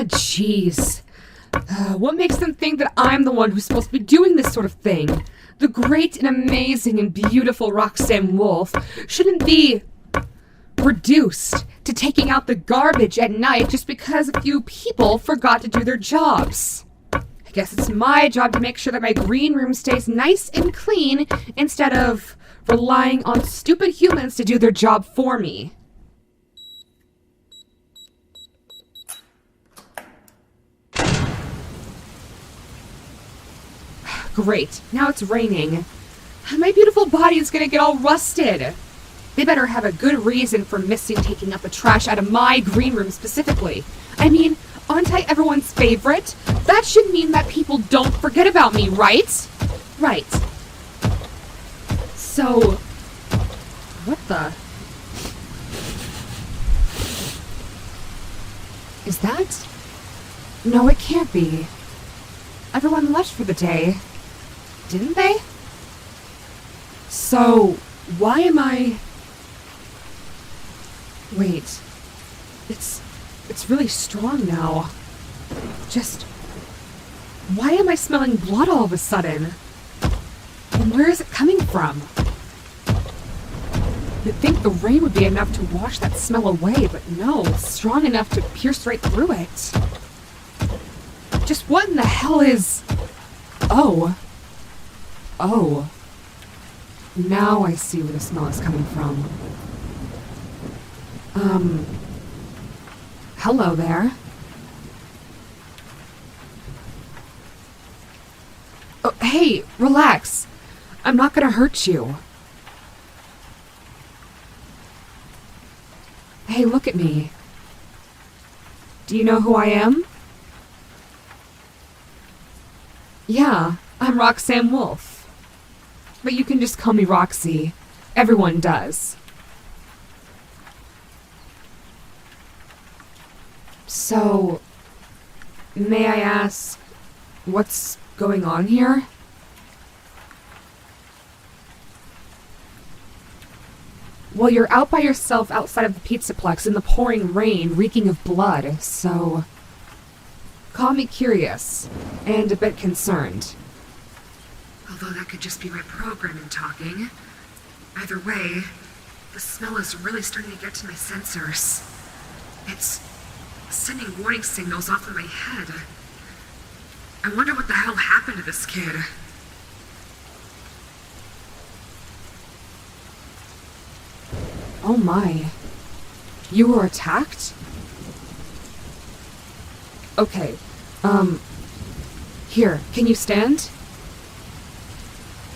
Jeez. What makes them think that I'm the one who's supposed to be doing this sort of thing? The great and amazing and beautiful Roxy Wolf shouldn't be reduced to taking out the garbage at night just because a few people forgot to do their jobs. I guess it's my job to make sure that my green room stays nice and clean instead of relying on stupid humans to do their job for me. Great, now it's raining. My beautiful body is gonna get all rusted. They better have a good reason for missing taking out the trash out of my green room specifically. I mean, aren't I everyone's favorite? That should mean that people don't forget about me, right? Right. So, what the? Is that? No, it can't be. Everyone left for the day. Didn't they? So, why am I... Wait. It's really strong now. Just... Why am I smelling blood all of a sudden? And where is it coming from? You'd think the rain would be enough to wash that smell away, but no, it's strong enough to pierce right through it. Just what in the hell is... Oh. Oh. Now I see where the smell is coming from. Hello there. Oh, hey, relax. I'm not gonna hurt you. Hey, look at me. Do you know who I am? Yeah, I'm Roxy Wolf. But you can just call me Roxy. Everyone does. So, may I ask, what's going on here? Well, you're out by yourself outside of the Pizzaplex in the pouring rain, reeking of blood, so... Call me curious, and a bit concerned. Although that could just be my programming talking. Either way, the smell is really starting to get to my sensors. It's sending warning signals off in my head. I wonder what the hell happened to this kid. Oh my. You were attacked? Okay, here, can you stand?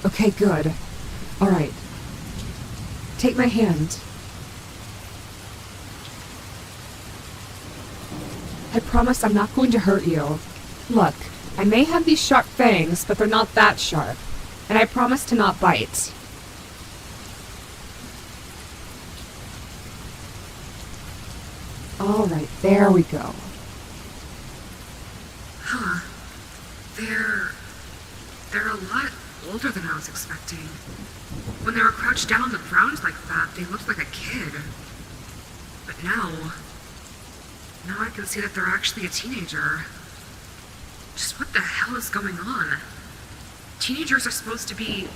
Okay, good. Alright. Take my hand. I promise I'm not going to hurt you. Look, I may have these sharp fangs, but they're not that sharp. And I promise to not bite. Alright, there we go. Huh. They're a lot older than I was expecting. When they were crouched down on the ground like that, they looked like a kid. But now I can see that they're actually a teenager. Just what the hell is going on? Teenagers are supposed to be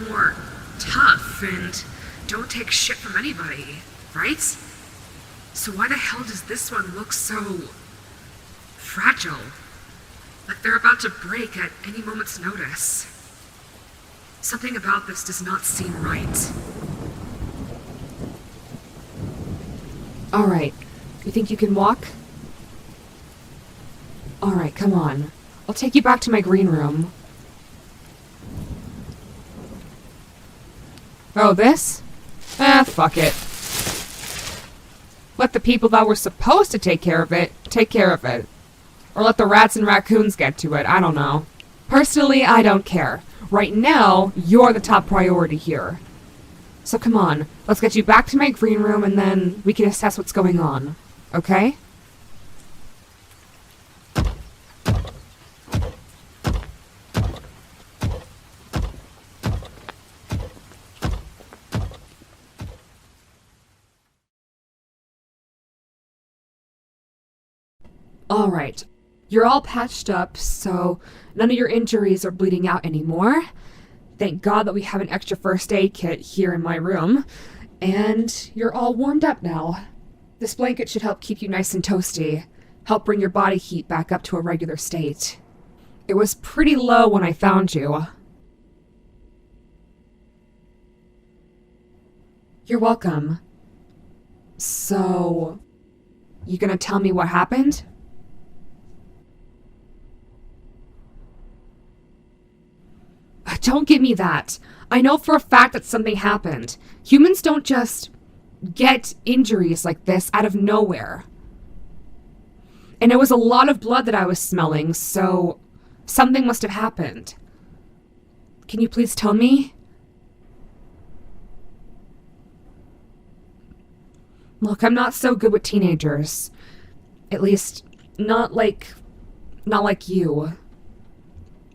more tough and don't take shit from anybody, right? So why the hell does this one look so fragile? Like they're about to break at any moment's notice. Something about this does not seem right. Alright, you think you can walk? Alright, come on. I'll take you back to my green room. Oh, this? Fuck it. Let the people that were supposed to take care of it, take care of it. Or let the rats and raccoons get to it, I don't know. Personally, I don't care. Right now, you're the top priority here. So come on, let's get you back to my green room and then we can assess what's going on. Okay? Alright, you're all patched up, so none of your injuries are bleeding out anymore. Thank God that we have an extra first aid kit here in my room. And you're all warmed up now. This blanket should help keep you nice and toasty. Help bring your body heat back up to a regular state. It was pretty low when I found you. You're welcome. So, you gonna tell me what happened? Don't give me that. I know for a fact that something happened. Humans don't just get injuries like this out of nowhere. And it was a lot of blood that I was smelling, so something must have happened. Can you please tell me? Look, I'm not so good with teenagers. At least, not like you.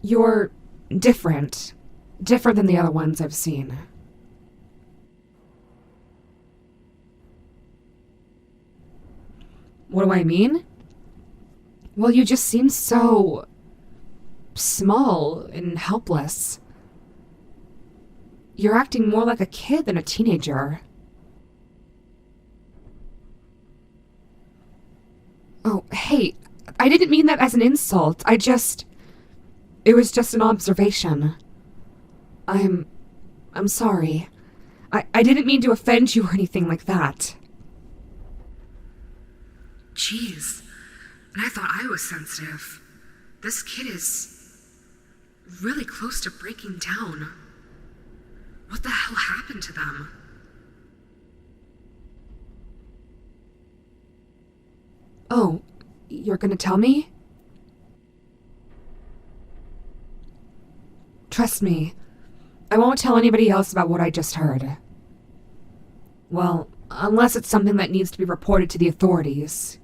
You're different. Different than the other ones I've seen. What do I mean? Well, you just seem so small and helpless. You're acting more like a kid than a teenager. Oh, hey, I didn't mean that as an insult. It was just an observation. I'm sorry. I didn't mean to offend you or anything like that. Jeez, and I thought I was sensitive. This kid is really close to breaking down. What the hell happened to them? Oh, you're gonna tell me? Trust me, I won't tell anybody else about what I just heard. Well, unless it's something that needs to be reported to the authorities.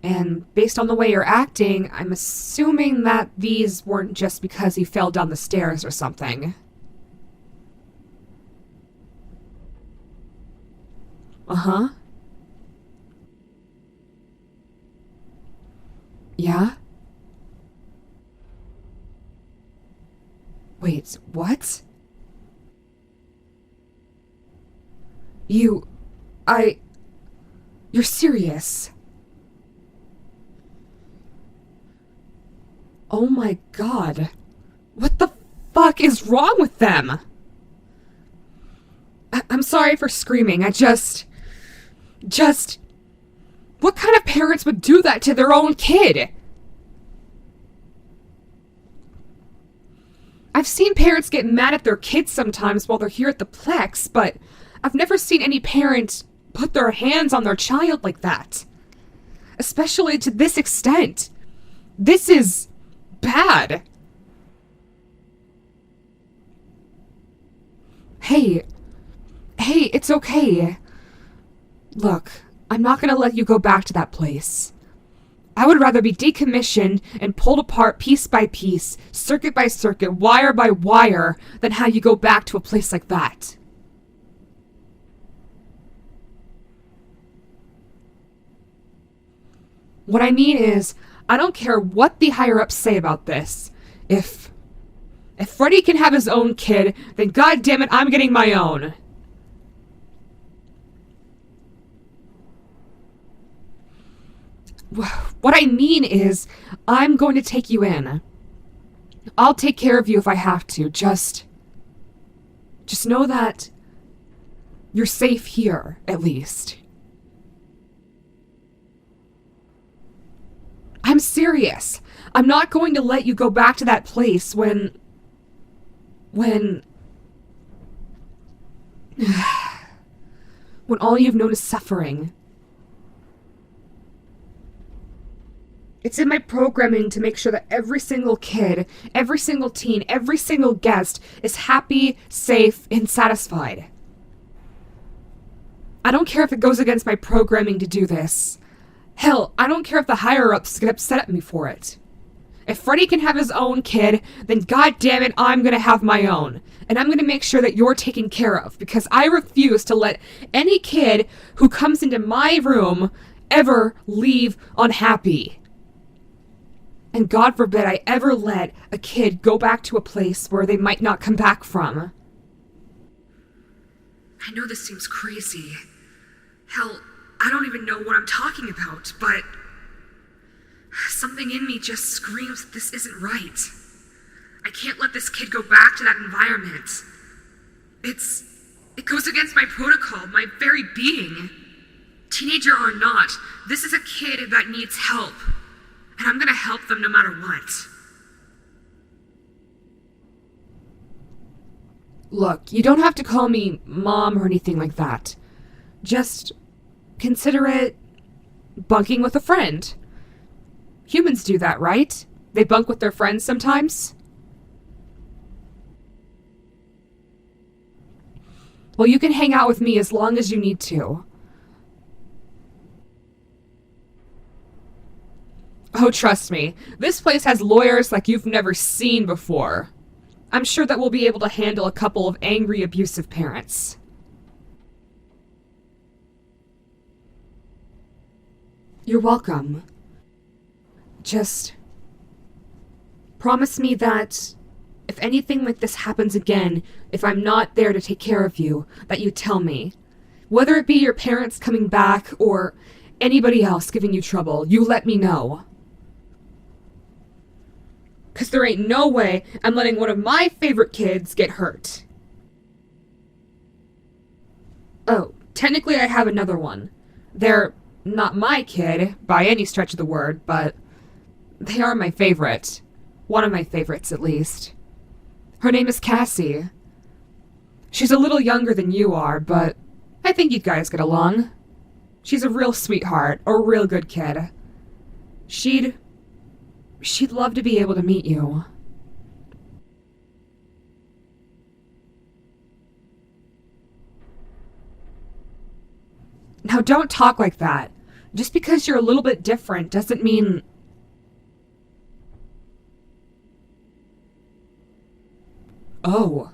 And based on the way you're acting, I'm assuming that these weren't just because you fell down the stairs or something. Uh-huh. Yeah? Wait, what? You're serious? Oh my God. What the fuck is wrong with them? I'm sorry for screaming. What kind of parents would do that to their own kid? I've seen parents get mad at their kids sometimes while they're here at the Plex, but I've never seen any parent put their hands on their child like that. Especially to this extent. This is bad. Hey, it's okay. Look, I'm not gonna let you go back to that place. I would rather be decommissioned and pulled apart piece by piece, circuit by circuit, wire by wire, than have you go back to a place like that. What I mean is, I don't care what the higher-ups say about this. If Freddy can have his own kid, then goddammit, I'm getting my own. What I mean is, I'm going to take you in. I'll take care of you if I have to. Just know that you're safe here, at least. I'm serious. I'm not going to let you go back to that place when all you've known is suffering. It's in my programming to make sure that every single kid, every single teen, every single guest is happy, safe, and satisfied. I don't care if it goes against my programming to do this. Hell, I don't care if the higher-ups get upset at me for it. If Freddy can have his own kid, then goddammit, I'm gonna have my own. And I'm gonna make sure that you're taken care of, because I refuse to let any kid who comes into my room ever leave unhappy. And God forbid I ever let a kid go back to a place where they might not come back from. I know this seems crazy. Hell, I don't even know what I'm talking about, but something in me just screams that this isn't right. I can't let this kid go back to that environment. It goes against my protocol, my very being. Teenager or not, this is a kid that needs help. And I'm gonna help them no matter what. Look, you don't have to call me Mom or anything like that. Just consider it bunking with a friend. Humans do that, right? They bunk with their friends sometimes. Well, you can hang out with me as long as you need to. Oh, trust me, this place has lawyers like you've never seen before. I'm sure that we'll be able to handle a couple of angry, abusive parents. You're welcome. Just promise me that if anything like this happens again, if I'm not there to take care of you, that you tell me. Whether it be your parents coming back or anybody else giving you trouble, you let me know. 'Cause there ain't no way I'm letting one of my favorite kids get hurt. Oh, technically I have another one. They're not my kid, by any stretch of the word, but they are my favorite. One of my favorites, at least. Her name is Cassie. She's a little younger than you are, but I think you guys get along. She's a real sweetheart, a real good kid. She'd love to be able to meet you. Now don't talk like that. Just because you're a little bit different doesn't mean... Oh.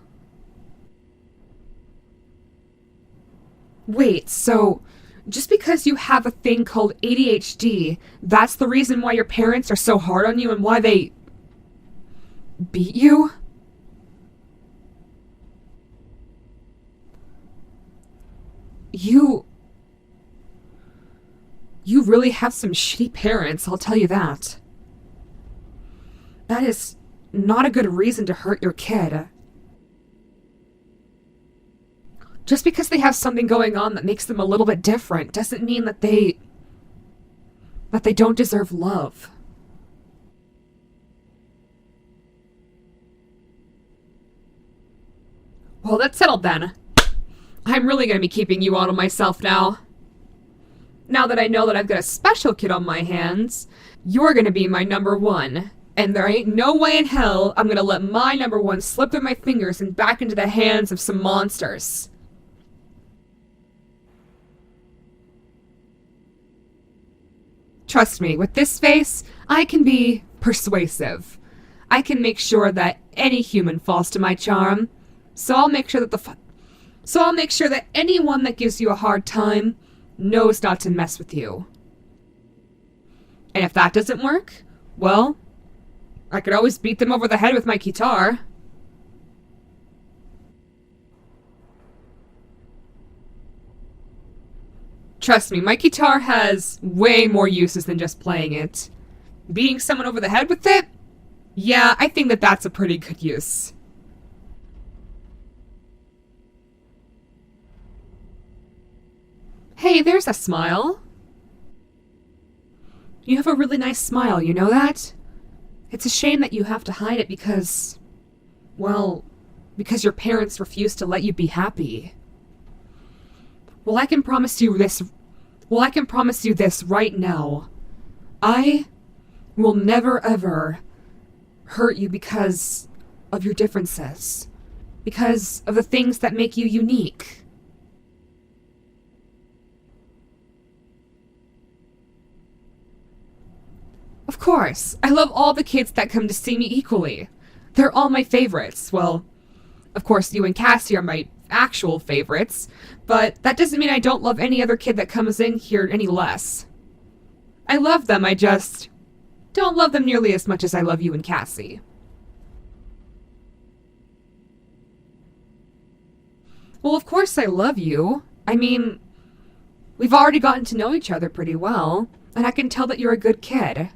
Wait, so... just because you have a thing called ADHD, that's the reason why your parents are so hard on you and why they... beat you? You really have some shitty parents, I'll tell you that. That is not a good reason to hurt your kid. Just because they have something going on that makes them a little bit different doesn't mean that they don't deserve love. Well, that's settled then. I'm really gonna be keeping you all to myself now. Now that I know that I've got a special kid on my hands, you're gonna be my number one. And there ain't no way in hell I'm gonna let my number one slip through my fingers and back into the hands of some monsters. Trust me, with this face, I can be persuasive. I can make sure that any human falls to my charm. So I'll make sure that anyone that gives you a hard time knows not to mess with you. And if that doesn't work, well, I could always beat them over the head with my guitar. Trust me, my guitar has way more uses than just playing it. Beating someone over the head with it? Yeah, I think that that's a pretty good use. Hey, there's a smile. You have a really nice smile, you know that? It's a shame that you have to hide it because... well, because your parents refuse to let you be happy. Well, I can promise you this right now. I will never ever hurt you because of your differences. Because of the things that make you unique. Of course, I love all the kids that come to see me equally. They're all my favorites. Well, of course, you and Cassie are my actual favorites, but that doesn't mean I don't love any other kid that comes in here any less. I love them, I just don't love them nearly as much as I love you and Cassie. Well, of course I love you. I mean, we've already gotten to know each other pretty well, and I can tell that you're a good kid.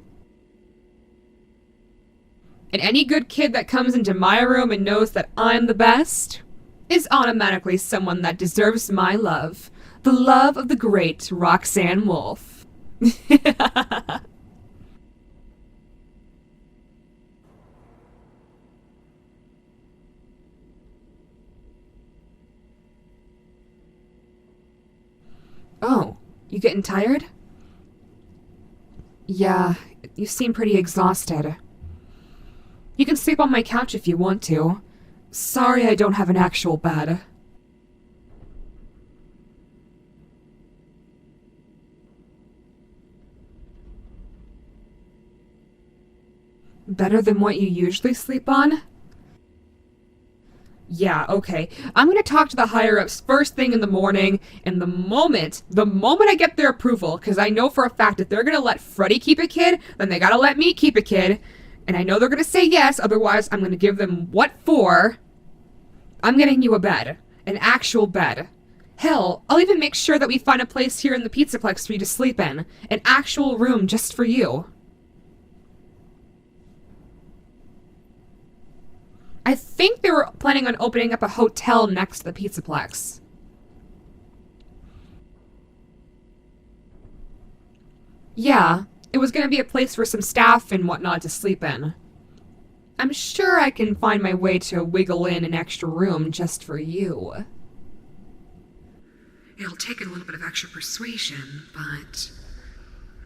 And any good kid that comes into my room and knows that I'm the best is automatically someone that deserves my love. The love of the great Roxy Wolf. Oh, you getting tired? Yeah, you seem pretty exhausted. You can sleep on my couch if you want to. Sorry I don't have an actual bed. Better than what you usually sleep on? Yeah, okay. I'm gonna talk to the higher-ups first thing in the morning, and the moment I get their approval, because I know for a fact if they're gonna let Freddy keep a kid, then they gotta let me keep a kid, and I know they're gonna say yes, otherwise I'm gonna give them what for. I'm getting you a bed. An actual bed. Hell, I'll even make sure that we find a place here in the Pizzaplex for you to sleep in. An actual room just for you. I think they were planning on opening up a hotel next to the Pizzaplex. Yeah, it was gonna be a place for some staff and whatnot to sleep in. I'm sure I can find my way to wiggle in an extra room just for you. It'll take a little bit of extra persuasion, but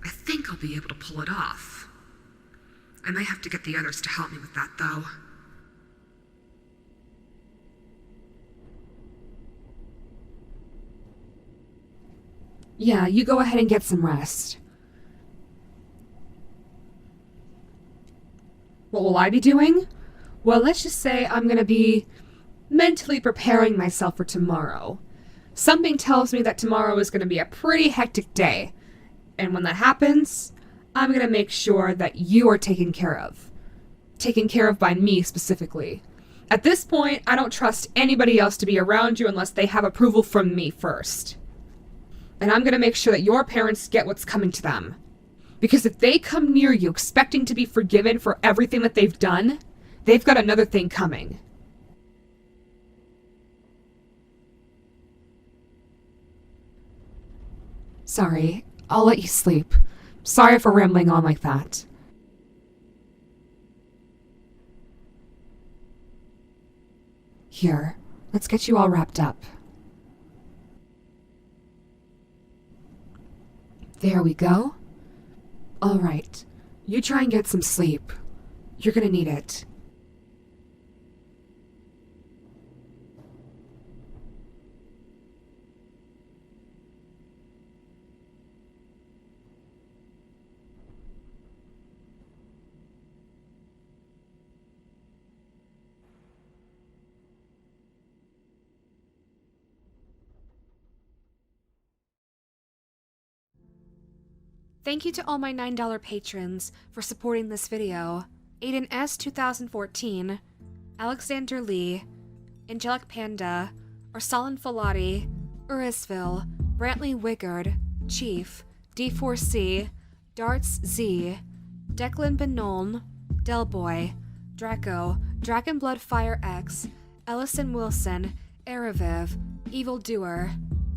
I think I'll be able to pull it off. I might have to get the others to help me with that, though. Yeah, you go ahead and get some rest. What will I be doing? Well, let's just say I'm gonna be mentally preparing myself for tomorrow. Something tells me that tomorrow is gonna be a pretty hectic day. And when that happens, I'm gonna make sure that you are taken care of. Taken care of by me specifically. At this point, I don't trust anybody else to be around you unless they have approval from me first. And I'm gonna make sure that your parents get what's coming to them. Because if they come near you expecting to be forgiven for everything that they've done, they've got another thing coming. Sorry, I'll let you sleep. Sorry for rambling on like that. Here, let's get you all wrapped up. There we go. All right, you try and get some sleep. You're gonna need it. Thank you to all my $9 patrons for supporting this video. Aiden S. 2014, Alexander Lee, Angelic Panda, Ursulan Falati, Urisville, Brantley Wiggard, Chief, D4C, Darts Z, Declan Benoln, Delboy, Draco, Dragonblood Fire X, Ellison Wilson, Araviv, Evil Doer,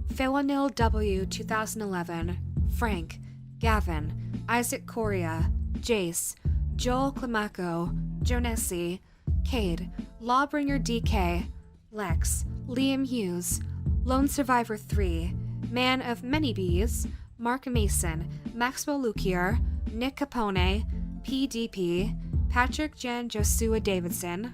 Fewanil W. 2011, Frank, Gavin, Isaac Coria, Jace, Joel Climaco, Jonessi, Cade, Lawbringer DK, Lex, Liam Hughes, Lone Survivor 3, Man of Many Bees, Mark Mason, Maxwell Lukier, Nick Capone, PDP, Patrick Jan Joshua Davidson,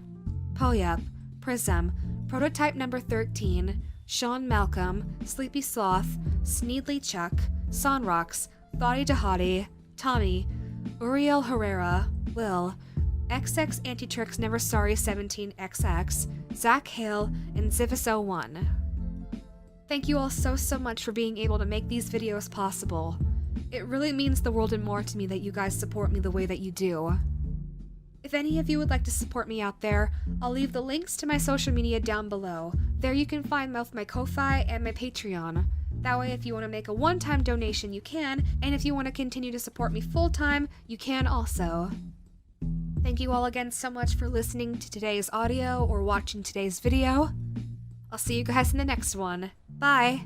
Poyup, Prism, Prototype Number 13, Sean Malcolm, Sleepy Sloth, Sneedly Chuck, Sonrox, Thoughty Dahati, Tommy, Uriel Herrera, Will, XX Antitrix Never Sorry 17XX, Zach Hale, and Zivis01. Thank you all so much for being able to make these videos possible. It really means the world and more to me that you guys support me the way that you do. If any of you would like to support me out there, I'll leave the links to my social media down below. There you can find both my Ko-Fi and my Patreon. That way, if you want to make a one-time donation, you can, and if you want to continue to support me full-time, you can also. Thank you all again so much for listening to today's audio or watching today's video. I'll see you guys in the next one. Bye!